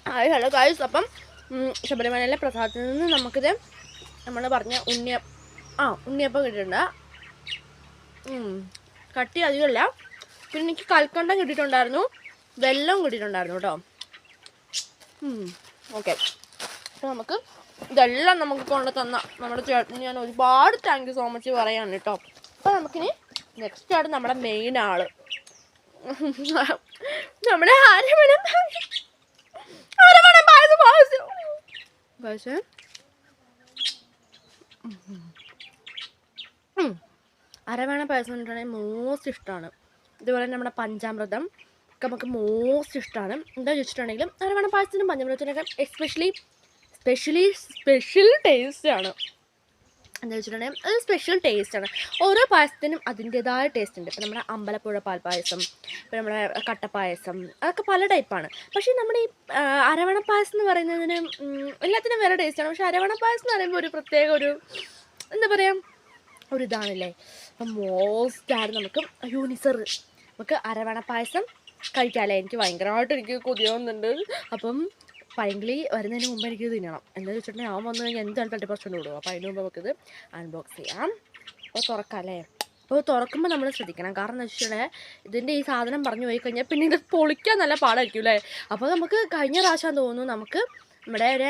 Hello guys. അപ്പം ശബരിമലയിലെ പ്രസാദത്തിൽ നിന്ന് നമുക്കിത് നമ്മൾ പറഞ്ഞ ഉണ്ണിയപ്പം കിട്ടിയിട്ടുണ്ട്. കട്ടി അധികമല്ല. പിന്നെ എനിക്ക് കൽക്കണ്ടം കിട്ടിയിട്ടുണ്ടായിരുന്നു, വെല്ലം കിട്ടിയിട്ടുണ്ടായിരുന്നു കേട്ടോ. ഓക്കെ, അപ്പോൾ നമുക്ക് ഇതെല്ലാം നമുക്ക് കൊണ്ടു തന്ന നമ്മുടെ ചേട്ടന് ഞാൻ ഒരുപാട് താങ്ക് യു സോ മച്ച് പറയാണ് കേട്ടോ. അപ്പോൾ നമുക്കിനി നെക്സ്റ്റ് ആണ് നമ്മുടെ മെയിൻ ആള്, നമ്മുടെ അരവണ പായസം. അരവണ പായസം എന്നിട്ടുണ്ടെങ്കിൽ മോസ്റ്റ് ഇഷ്ടമാണ്. ഇതുപോലെ നമ്മുടെ പഞ്ചാമൃതം ഒക്കെ നമുക്ക് മോസ്റ്റ് ഇഷ്ടമാണ്. എന്താ ചോദിച്ചിട്ടുണ്ടെങ്കിലും അരവണ പായസത്തിനും പഞ്ചാമൃതത്തിനൊക്കെ സ്പെഷ്യൽ ടേസ്റ്റാണ്. എന്താ വെച്ചിട്ടുണ്ടെങ്കിൽ അത് സ്പെഷ്യൽ ടേസ്റ്റാണ്. ഓരോ പായസത്തിനും അതിൻ്റേതായ ടേസ്റ്റ് ഉണ്ട്. ഇപ്പോൾ നമ്മുടെ അമ്പലപ്പുഴ പാൽപ്പായസം, ഇപ്പോൾ നമ്മുടെ കട്ടപ്പായസം, അതൊക്കെ പല ടൈപ്പാണ്. പക്ഷേ നമ്മുടെ ഈ അരവണ പായസം എന്ന് പറയുന്നതിന് എല്ലാത്തിനും വേറെ ടേസ്റ്റാണ്. പക്ഷേ അരവണ പായസം എന്ന് പറയുമ്പോൾ ഒരു പ്രത്യേക ഒരു എന്താ പറയുക ഒരിതാണല്ലേ. അപ്പം മോസ്റ്റാണ് നമുക്ക് നമുക്ക് അരവണ പായസം കഴിക്കാമല്ലേ. എനിക്ക് ഭയങ്കരമായിട്ട് കൊതിയാവുന്നുണ്ട്. അപ്പം പൈങ്കിളി വരുന്നതിന് മുമ്പ് എനിക്ക് തിന്നണം. എന്താണെന്ന് വെച്ചിട്ടുണ്ടെങ്കിൽ ഞാൻ വന്നു കഴിഞ്ഞാൽ എന്തായാലും 30% കൊടുക്കും. അപ്പോൾ അതിന് മുമ്പ് നമുക്കിത് അൺബോക്സ് ചെയ്യാം. അപ്പോൾ തുറക്കാം അല്ലേ. അപ്പോൾ തുറക്കുമ്പോൾ നമ്മൾ ശ്രദ്ധിക്കണം. കാരണം എന്ന് വെച്ചിട്ടുണ്ടെങ്കിൽ ഇതിൻ്റെ ഈ സാധനം പറഞ്ഞു പോയി കഴിഞ്ഞാൽ പിന്നെ ഇത് പൊളിക്കാൻ നല്ല പാടായിരിക്കും അല്ലേ. അപ്പോൾ നമുക്ക് കഴിഞ്ഞ പ്രാവശ്യം തോന്നുന്നു നമുക്ക് നമ്മുടെ ഒരു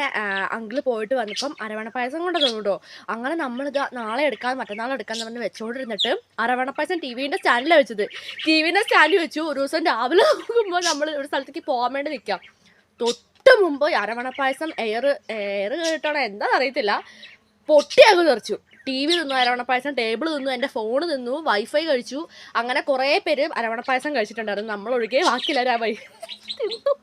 അങ്കിള് പോയിട്ട് വന്നപ്പം അരവണ പായസം കൊണ്ട് തന്നു കേട്ടോ. അങ്ങനെ നമ്മളിത് നാളെ എടുക്കാൻ മറ്റന്നാൾ എടുക്കാമെന്ന് പറഞ്ഞ് വെച്ചുകൊണ്ടിരുന്നിട്ട് അരവണ പായസം ടി വിൻ്റെ സ്റ്റാൻഡിലാണ് വെച്ചത്. ടി വിൻ്റെ സ്റ്റാൻഡിൽ വെച്ചു. ഒരു ദിവസം രാവിലെ നോക്കുമ്പോൾ നമ്മൾ ഒരു സ്ഥലത്തേക്ക് പോകാൻ വേണ്ടി നിൽക്കാം. തൊട്ട് മുമ്പ് അരവണ പായസം എയർ കേട്ടാണോ എന്താണെന്ന് അറിയത്തില്ല, പൊട്ടിയാകും തെറിച്ചു. ടി വി തിന്നു, അരവണ പായസം ടേബിൾ തിന്നു, എൻ്റെ ഫോൺ തിന്നു, വൈഫൈ കഴിച്ചു. അങ്ങനെ കുറേ പേര് അരവണ പായസം കഴിച്ചിട്ടുണ്ടായിരുന്നു. നമ്മളൊഴികെ ബാക്കിയില്ല തിന്നു.